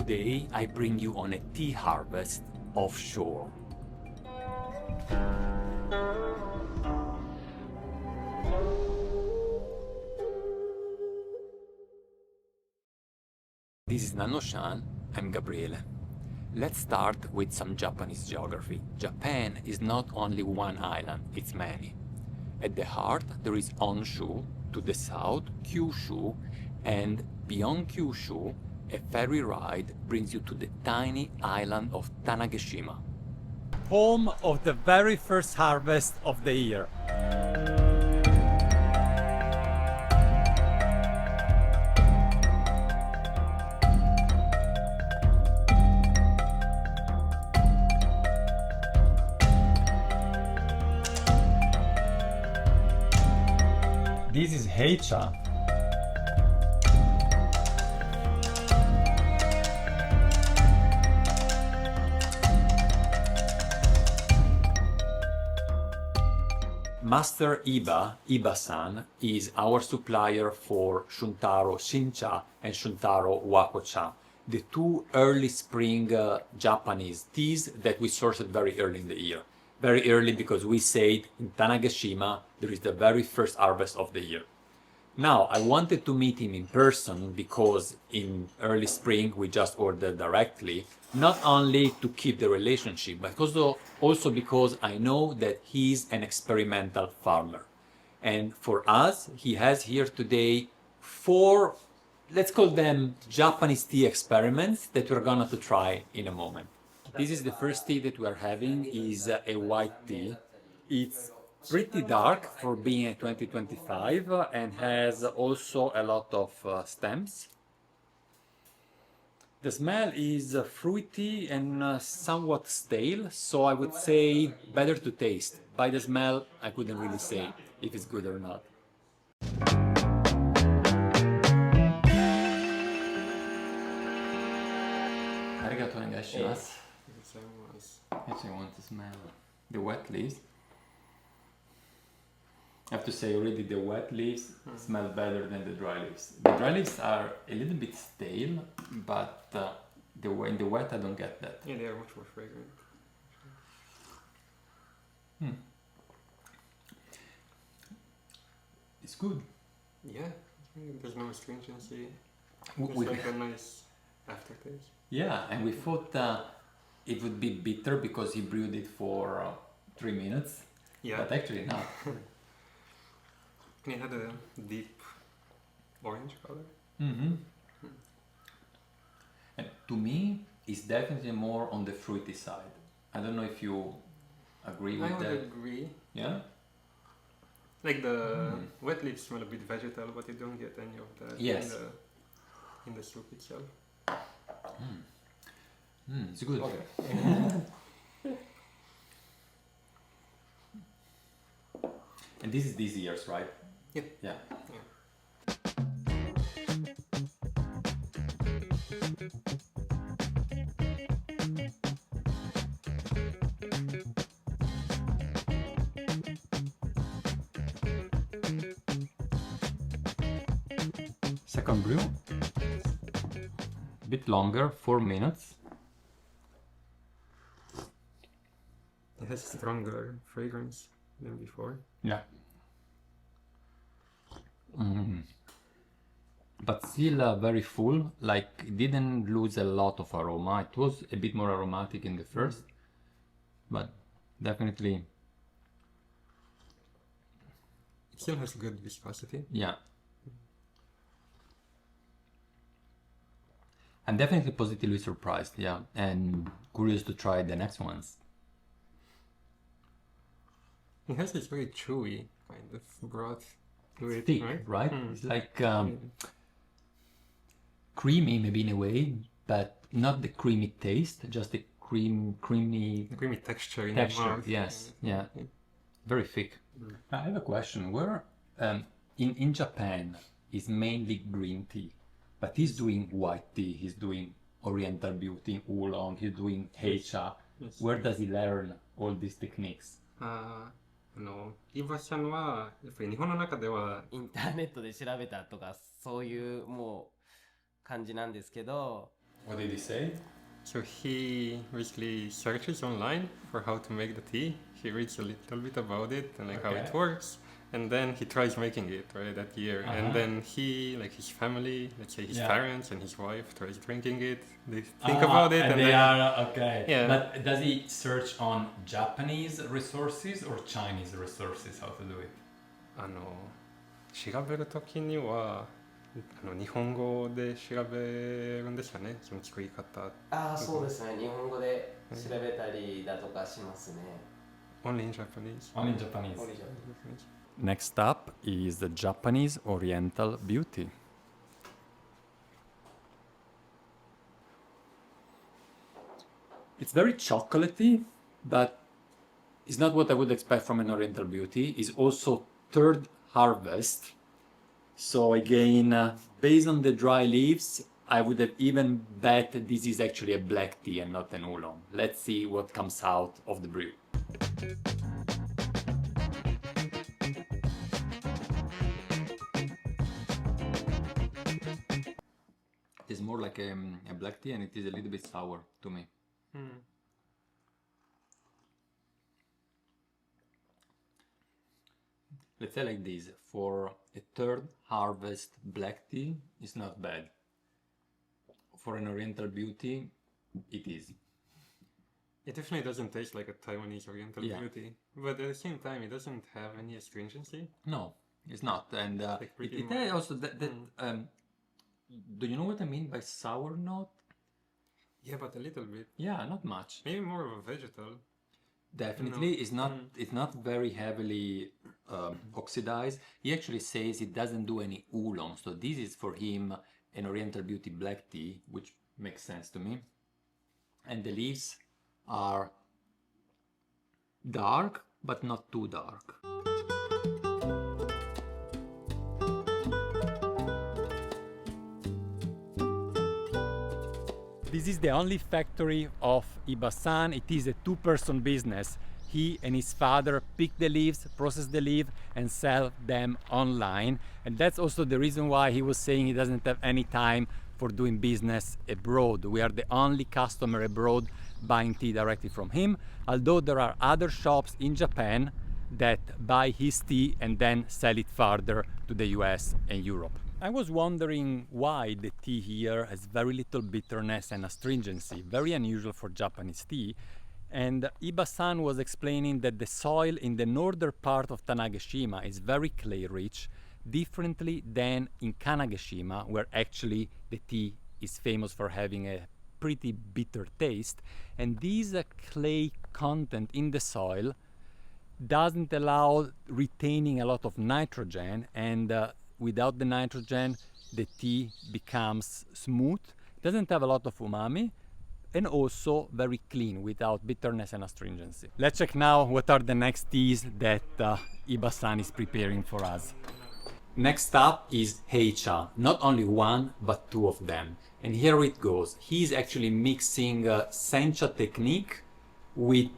Today I bring you on a tea harvest offshore. This is nannuoshan, I'm Gabriele. Let's start with some Japanese geography. Japan is not only one island, it's many. At the heart there is Honshu, to the south Kyushu, and beyond Kyushu a ferry ride brings you to the tiny island of Tanagashima. Home of the very first harvest of the year. This is Heicha. Master Ibasan, is our supplier for Shuntaro Shincha and Shuntaro Wakocha, the two early spring Japanese teas that we sourced very early in the year. Very early because we said in Tanagashima there is the very first harvest of the year. Now I wanted to meet him in person because in early spring we just ordered directly, not only to keep the relationship but also because I know that he's an experimental farmer. And for us he has here today 4, let's call them Japanese tea experiments that we're gonna to try in a moment. This is the first tea that we are having, is a white tea. It's pretty dark for being a 2025 and has also a lot of stems. The smell is fruity and somewhat stale, so I would say better to taste. By the smell, I couldn't really say if it's good or not. Arigatou gozaimasu. Actually, I want to smell the wet leaves. I have to say already the wet leaves smell better than the dry leaves. The dry leaves are a little bit stale, but in the wet I don't get that. Yeah, they are much more fragrant. It's good. Yeah, there's no astringency. It's like a nice aftertaste. Yeah, and we thought it would be bitter because he brewed it for 3 minutes. Yeah. But actually not. And it had a deep orange color. And to me, it's definitely more on the fruity side. I don't know if you agree with that. I would agree. Yeah? Like the wet leaves smell a bit vegetal, but you don't get any of that in the soup itself. It's good. Okay. And this is these years, right? Yeah. Yeah. Second brew. A bit longer, 4 minutes. It has stronger fragrance than before. Yeah. But still very full, like it didn't lose a lot of aroma. It was a bit more aromatic in the first, but definitely. It still has good viscosity. Yeah. I'm definitely positively surprised, yeah, and curious to try the next ones. It has this very chewy kind of broth to it, Thick, right? right? It's like creamy maybe in a way, but not the creamy taste, just the creamy texture in texture. the mouth. Yes, yeah, very thick. I have a question. Where in Japan is mainly green tea, but he's doing white tea. He's doing oriental beauty, oolong. He's doing Heicha. Yes. Where does he learn all these techniques? イバさんはやっぱり日本の中ではインターネットで調べたとかそういうもう感じなんですけど、What did he say? So he basically searches online for how to make the tea. He reads a little bit about it and like how it works. And then he tries making it, right, that year. And then he, like his family, let's say his parents and his wife, tries drinking it. They think about it. And they are, okay. Yeah. But does he search on Japanese resources or Chinese resources, how to do it? 調べるときには日本語で調べるんですよね、その作り方。そうですね。日本語で調べたりだとかしますね。Only in Japanese. Only in Japanese. Only Japanese. Next up is the Japanese oriental beauty. It's very chocolatey, but it's not what I would expect from an oriental beauty. It's also third harvest. So again, based on the dry leaves, I would have even bet this is actually a black tea and not an oolong. Let's see what comes out of the brew. It is more like a black tea and it is a little bit sour to me. Let's say like this, for a third harvest black tea, it's not bad. For an oriental beauty, it is. It definitely doesn't taste like a Taiwanese oriental beauty, but at the same time, it doesn't have any astringency. No, it's not. And Like it has also that do you know what I mean by sour note? Yeah, but a little bit. Yeah, not much. Maybe more of a vegetal. Definitely, it's not very heavily oxidized. He actually says it doesn't do any oolong, so this is for him an oriental beauty black tea, which makes sense to me. And the leaves are dark, but not too dark. This is the only factory of Ibasan. It is a two-person business. He and his father pick the leaves, process the leaf, and sell them online. And that's also the reason why he was saying he doesn't have any time for doing business abroad. We are the only customer abroad buying tea directly from him, although there are other shops in Japan that buy his tea and then sell it further to the US and Europe. I was wondering why the tea here has very little bitterness and astringency, very unusual for Japanese tea. And Ibasan was explaining that the soil in the northern part of Tanagashima is very clay rich, differently than in Tanagashima, where actually the tea is famous for having a pretty bitter taste. And this clay content in the soil doesn't allow retaining a lot of nitrogen, and without the nitrogen the tea becomes smooth, doesn't have a lot of umami, and also very clean without bitterness and astringency. Let's check now what are the next teas that Ibasan is preparing for us. Next up is Heicha, not only one but two of them. And here it goes. He's actually mixing sencha technique with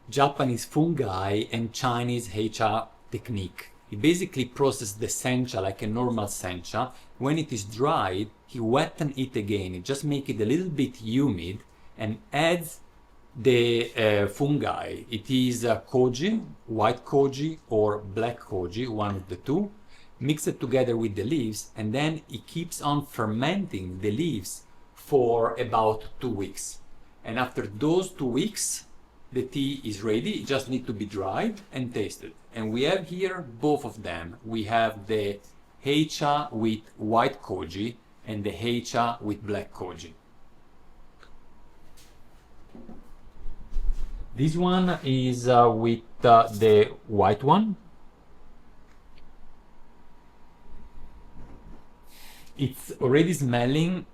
Japanese fungi and Chinese Heicha technique. He basically processes the sencha like a normal sencha. When it is dried, he wettens it again. He just makes it a little bit humid and adds the fungi. It is Koji, white Koji or black Koji, one of the two. Mix it together with the leaves, and then he keeps on fermenting the leaves for about 2 weeks. And after those 2 weeks, the tea is ready. It just needs to be dried and tasted. And we have here both of them. We have the Heicha with white Koji and the Heicha with black Koji. This one is with the white one. It's already smelling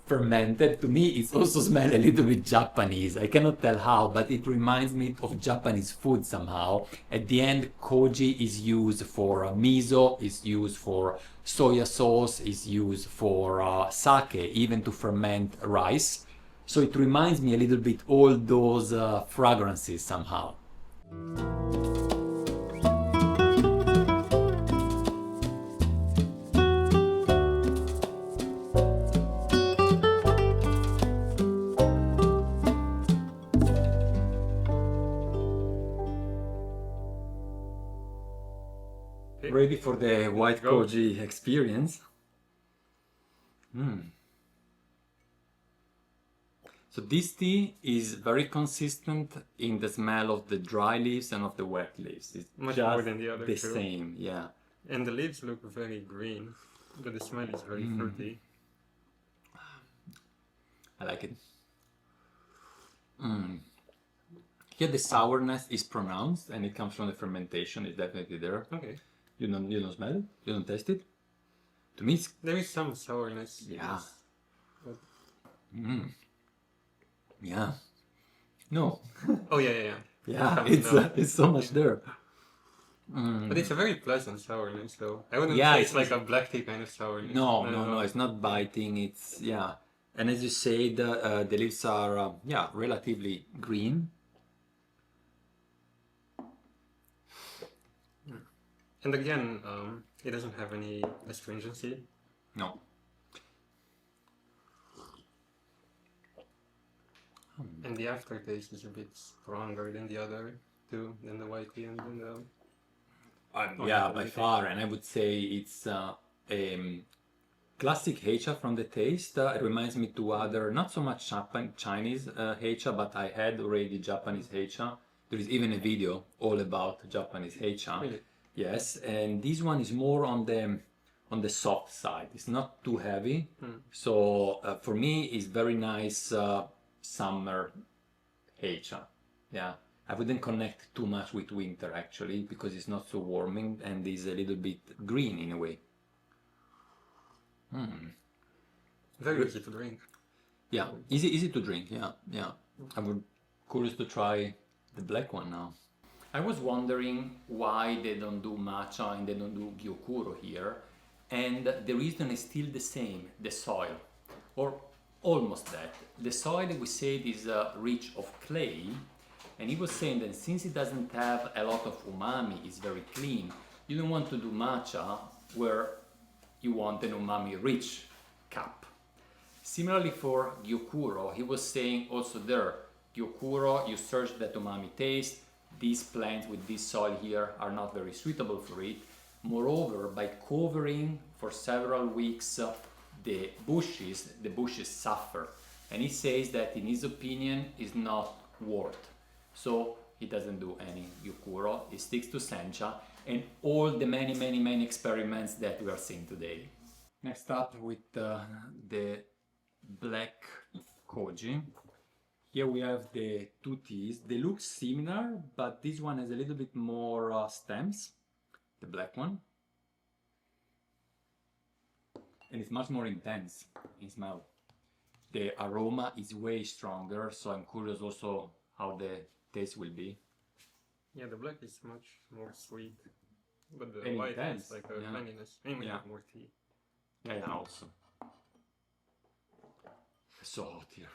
fermented. To me, it's also smells a little bit Japanese. I cannot tell how, but it reminds me of Japanese food somehow. At the end, Koji is used for miso, is used for soya sauce, is used for sake, even to ferment rice. So it reminds me a little bit all those fragrances somehow. Okay. Ready for the white go. Koji experience? So this tea is very consistent in the smell of the dry leaves and of the wet leaves. It's Much just more than the other two. same, yeah. And the leaves look very green, but the smell is very fruity. I like it. Here the sourness is pronounced and it comes from the fermentation. It's definitely there. Okay. You don't smell it? You don't taste it? To me, it's There is some sourness. yeah. Yes. But... Yeah. No. Oh yeah. Yeah, No. it's so much there. But it's a very pleasant sourness, though. I wouldn't Yeah, say it's it's like a black tea kind of sourness. No, it's not biting. It's yeah, and as you said, the leaves are yeah relatively green. And again, it doesn't have any astringency. No. And the aftertaste is a bit stronger than the other two, than the white tea and then the... Yeah, by far, and I would say it's a classic Heicha from the taste. It reminds me to other, not so much Chinese Heicha, but I had already Japanese Heicha. There is even a video all about Japanese Heicha. Really? Yes, and this one is more on the soft side. It's not too heavy, so for me, it's very nice summer Heicha. Yeah. I wouldn't connect too much with winter actually because it's not so warming and is a little bit green in a way. Very easy to drink. Yeah, easy to drink. Yeah. I would curious to try the black one now. I was wondering why they don't do matcha and they don't do gyokuro here, and the reason is still the same: the soil, or almost that. The soil we said is rich of clay. And he was saying that since it doesn't have a lot of umami, it's very clean, you don't want to do matcha where you want an umami rich cup. Similarly for gyokuro, he was saying also there, gyokuro, you search that umami taste, these plants with this soil here are not very suitable for it. Moreover, by covering for several weeks the bushes suffer. And he says that in his opinion is not worth. So he doesn't do any gyokuro, he sticks to sencha and all the many experiments that we are seeing today. Next up with the black Koji. Here we have the two teas. They look similar, but this one has a little bit more stems, the black one. And it's much more intense in smell. The aroma is way stronger, so I'm curious also how the taste will be. Yeah, the black is much more sweet, but the And white intense, is like a yeah. cleanliness. And we Yeah. have more tea. Yeah, also. It's so hot here.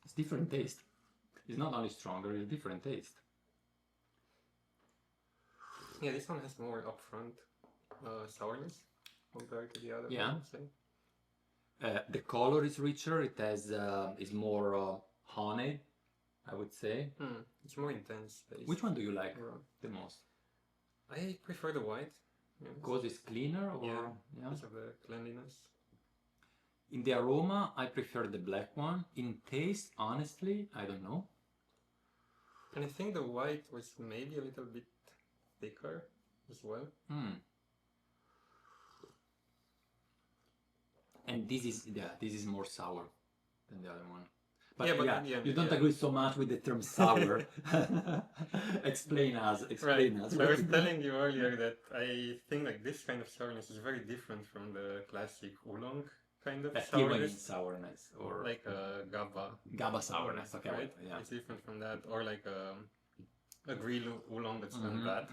It's different taste. It's not only stronger, it's different taste. Yeah, this one has more upfront sourness compared to the other Yeah. one, I would say. The color is richer. It has is more honey, I would say. It's more intense taste. Which one do you like Yeah. the most? I prefer the white. Yeah. Because it's cleaner, or Yeah, yeah? because of the cleanliness. In the aroma, I prefer the black one. In taste, honestly, I don't know. And I think the white was maybe a little bit thicker as well. And this is more sour than the other one. But Yeah, but yeah, in the end, you don't yeah. agree so much with the term sour. Explain us. So I was telling you earlier that I think like this kind of sourness is very different from the classic oolong kind of Like sourness. sourness or Like GABA sourness. Okay, right? yeah. It's different from that. Or like a green oolong that's done bad.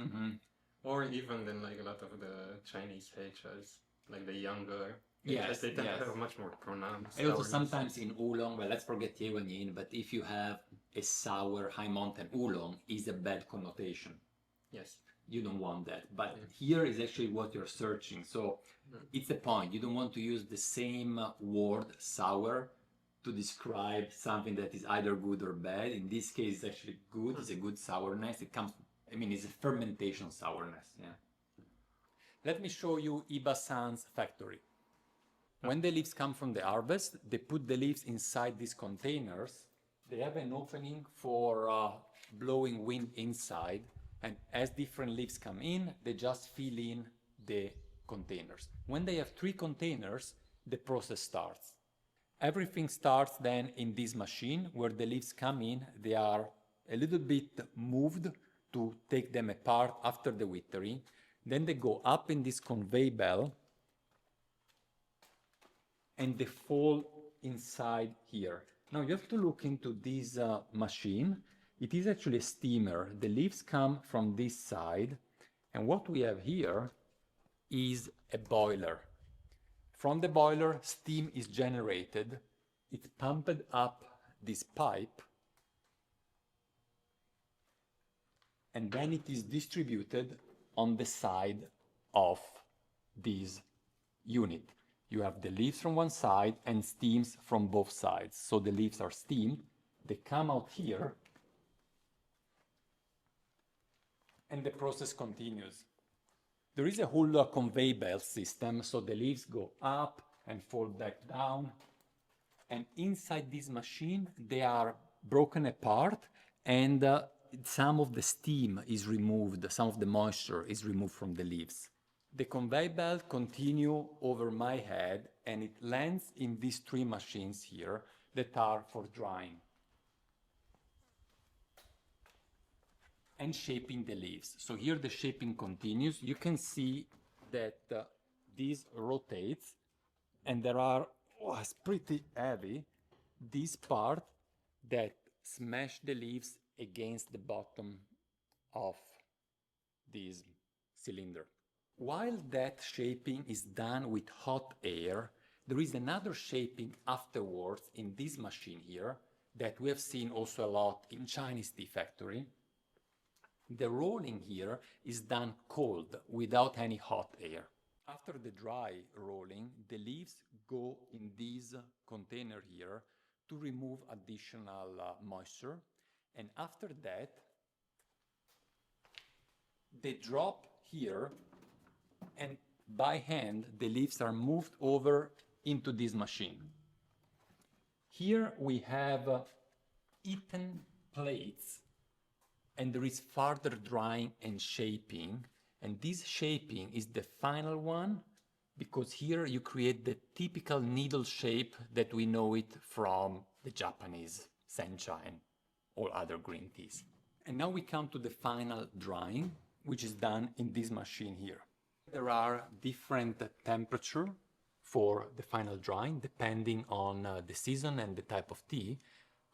Or even then like a lot of the Chinese Heichas, like the younger. Yes, they tend yes. to have a much more pronounced. And also sourness. sometimes in oolong, well, let's forget TEAWARE, but if you have a sour high mountain oolong, is a bad connotation. Yes. You don't want that. But here is actually what you're searching. So it's the point. You don't want to use the same word sour to describe something that is either good or bad. In this case, it's actually good. It's a good sourness. It comes, I mean, it's a fermentation sourness. Yeah. Let me show you Ibasan's factory. When the leaves come from the harvest, they put the leaves inside these containers. They have an opening for blowing wind inside, and as different leaves come in, they just fill in the containers. When they have 3 containers, the process starts. Everything starts then in this machine where the leaves come in. They are a little bit moved to take them apart after the withering. Then they go up in this conveyor belt and they fall inside here. Now you have to look into this machine. It is actually a steamer. The leaves come from this side, and what we have here is a boiler. From the boiler, steam is generated. It's pumped up this pipe, and then it is distributed on the side of this unit. You have the leaves from one side and steams from both sides. So the leaves are steamed, they come out here, and the process continues. There is a whole conveyor belt system, so the leaves go up and fall back down. And inside this machine, they are broken apart, and some of the steam is removed, some of the moisture is removed from the leaves. The conveyor belt continues over my head, and it lands in these 3 machines here that are for drying and shaping the leaves. So here the shaping continues. You can see that this rotates, and there are, oh, it's pretty heavy, this part that smash the leaves against the bottom of this cylinder. While that shaping is done with hot air, there is another shaping afterwards in this machine here that we have seen also a lot in Chinese tea factory. The rolling here is done cold, without any hot air. After the dry rolling, the leaves go in this container here to remove additional moisture. And after that, they drop here, and by hand, the leaves are moved over into this machine. Here we have eaten plates, and there is further drying and shaping. And this shaping is the final one, because here you create the typical needle shape that we know it from the Japanese sencha and all other green teas. And now we come to the final drying, which is done in this machine here. There are different temperatures for the final drying, depending on the season and the type of tea.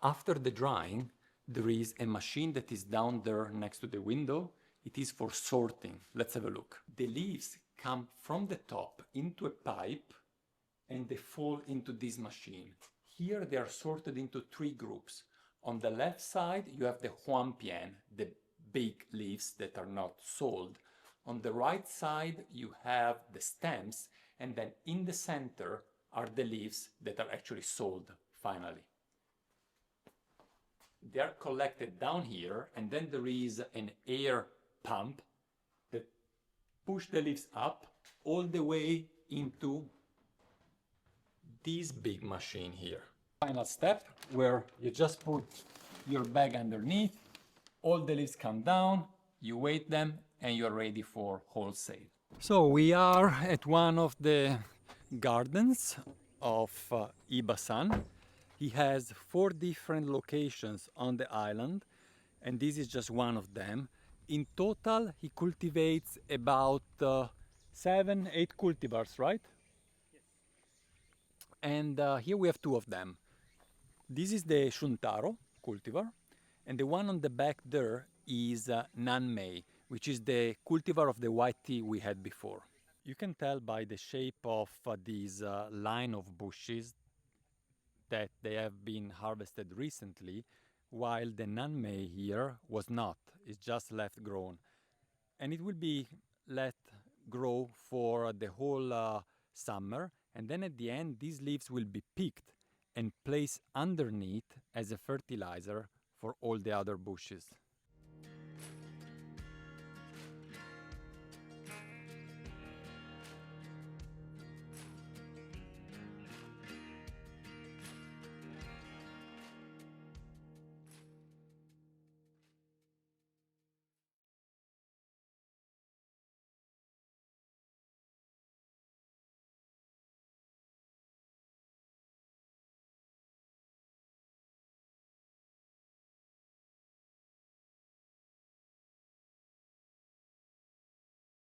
After the drying, there is a machine that is down there next to the window. It is for sorting. Let's have a look. The leaves come from the top into a pipe, and they fall into this machine. Here they are sorted into 3 groups. On the left side, you have the huampian, the big leaves that are not sold. On the right side, you have the stems, and then in the center are the leaves that are actually sold finally. They are collected down here, and then there is an air pump that pushes the leaves up all the way into this big machine here. Final step, where you just put your bag underneath, all the leaves come down, you weight them, and you're ready for wholesale. So we are at one of the gardens of Ibasan. He has 4 different locations on the island, and this is just one of them. In total, he cultivates about 7-8 cultivars, right? Yes. And here we have 2 of them. This is the Shuntaro cultivar, and the one on the back there is Nanmei, which is the cultivar of the white tea we had before. You can tell by the shape of this line of bushes that they have been harvested recently, while the Nanmei here was not. It's just left grown. And it will be let grow for the whole summer, and then at the end these leaves will be picked and place underneath as a fertilizer for all the other bushes.